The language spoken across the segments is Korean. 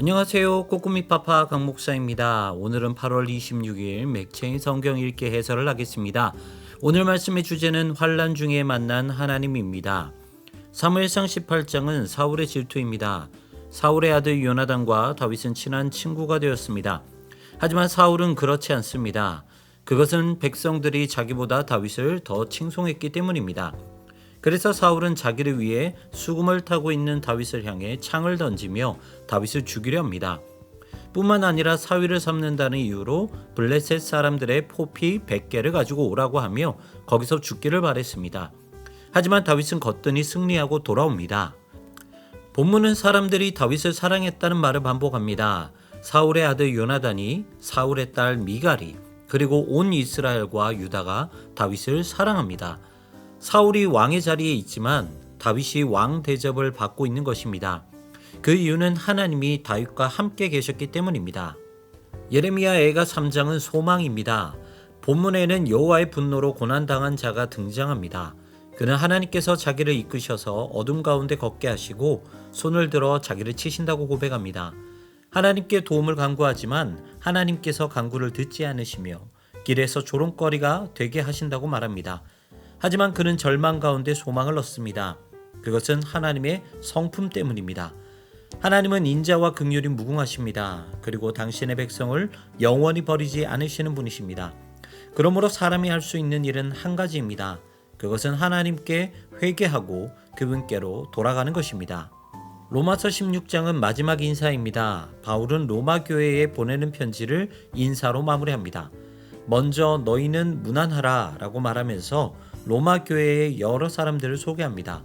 안녕하세요. 꼬꾸미파파 강목사입니다. 오늘은 8월 26일 맥체인 성경 읽기 해설을 하겠습니다. 오늘 말씀의 주제는 환난 중에 만난 하나님입니다. 사무엘상 18장은 사울의 질투입니다. 사울의 아들 요나단과 다윗은 친한 친구가 되었습니다. 하지만 사울은 그렇지 않습니다. 그것은 백성들이 자기보다 다윗을 더 칭송했기 때문입니다. 그래서 사울은 자기를 위해 수금을 타고 있는 다윗을 향해 창을 던지며 다윗을 죽이려 합니다. 뿐만 아니라 사위를 삼는다는 이유로 블레셋 사람들의 포피 100개를 가지고 오라고 하며 거기서 죽기를 바랬습니다. 하지만 다윗은 거뜬히 승리하고 돌아옵니다. 본문은 사람들이 다윗을 사랑했다는 말을 반복합니다. 사울의 아들 요나단이, 사울의 딸 미갈이, 그리고 온 이스라엘과 유다가 다윗을 사랑합니다. 사울이 왕의 자리에 있지만 다윗이 왕 대접을 받고 있는 것입니다. 그 이유는 하나님이 다윗과 함께 계셨기 때문입니다. 예레미야 애가 3장은 소망입니다. 본문에는 여호와의 분노로 고난당한 자가 등장합니다. 그는 하나님께서 자기를 이끄셔서 어둠 가운데 걷게 하시고 손을 들어 자기를 치신다고 고백합니다. 하나님께 도움을 간구하지만 하나님께서 간구를 듣지 않으시며 길에서 조롱거리가 되게 하신다고 말합니다. 하지만 그는 절망 가운데 소망을 얻습니다. 그것은 하나님의 성품 때문입니다. 하나님은 인자와 긍휼이 무궁하십니다. 그리고 당신의 백성을 영원히 버리지 않으시는 분이십니다. 그러므로 사람이 할 수 있는 일은 한 가지입니다. 그것은 하나님께 회개하고 그분께로 돌아가는 것입니다. 로마서 16장은 마지막 인사입니다. 바울은 로마 교회에 보내는 편지를 인사로 마무리합니다. 먼저 너희는 무난하라 라고 말하면서 로마 교회의 여러 사람들을 소개합니다.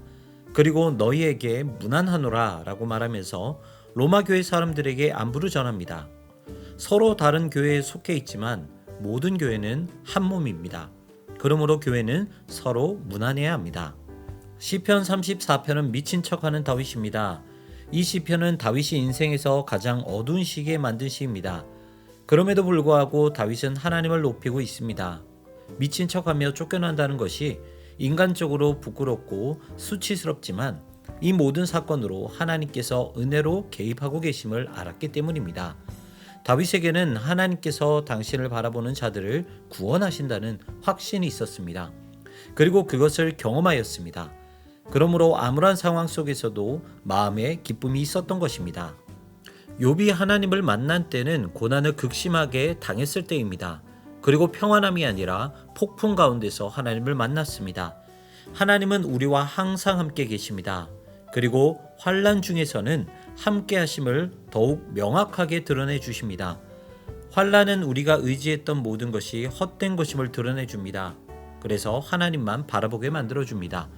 그리고 너희에게 무난하노라 라고 말하면서 로마 교회 사람들에게 안부를 전합니다. 서로 다른 교회에 속해 있지만 모든 교회는 한 몸입니다. 그러므로 교회는 서로 무난해야 합니다. 시편 34편은 미친 척하는 다윗입니다. 이 시편은 다윗이 인생에서 가장 어두운 시기에 만든 시입니다. 그럼에도 불구하고 다윗은 하나님을 높이고 있습니다. 미친 척하며 쫓겨난다는 것이 인간적으로 부끄럽고 수치스럽지만 이 모든 사건으로 하나님께서 은혜로 개입하고 계심을 알았기 때문입니다. 다윗에게는 하나님께서 당신을 바라보는 자들을 구원하신다는 확신이 있었습니다. 그리고 그것을 경험하였습니다. 그러므로 암울한 상황 속에서도 마음에 기쁨이 있었던 것입니다. 욥이 하나님을 만난 때는 고난을 극심하게 당했을 때입니다. 그리고 평안함이 아니라 폭풍 가운데서 하나님을 만났습니다. 하나님은 우리와 항상 함께 계십니다. 그리고 환난 중에서는 함께 하심을 더욱 명확하게 드러내 주십니다. 환난은 우리가 의지했던 모든 것이 헛된 것임을 드러내 줍니다. 그래서 하나님만 바라보게 만들어 줍니다.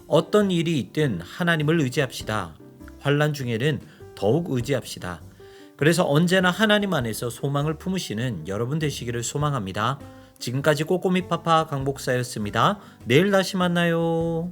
어떤 일이 있든 하나님을 의지합시다. 환난 중에는 더욱 의지합시다. 그래서 언제나 하나님 안에서 소망을 품으시는 여러분 되시기를 소망합니다. 지금까지 꼬꼬미파파 강복사였습니다. 내일 다시 만나요.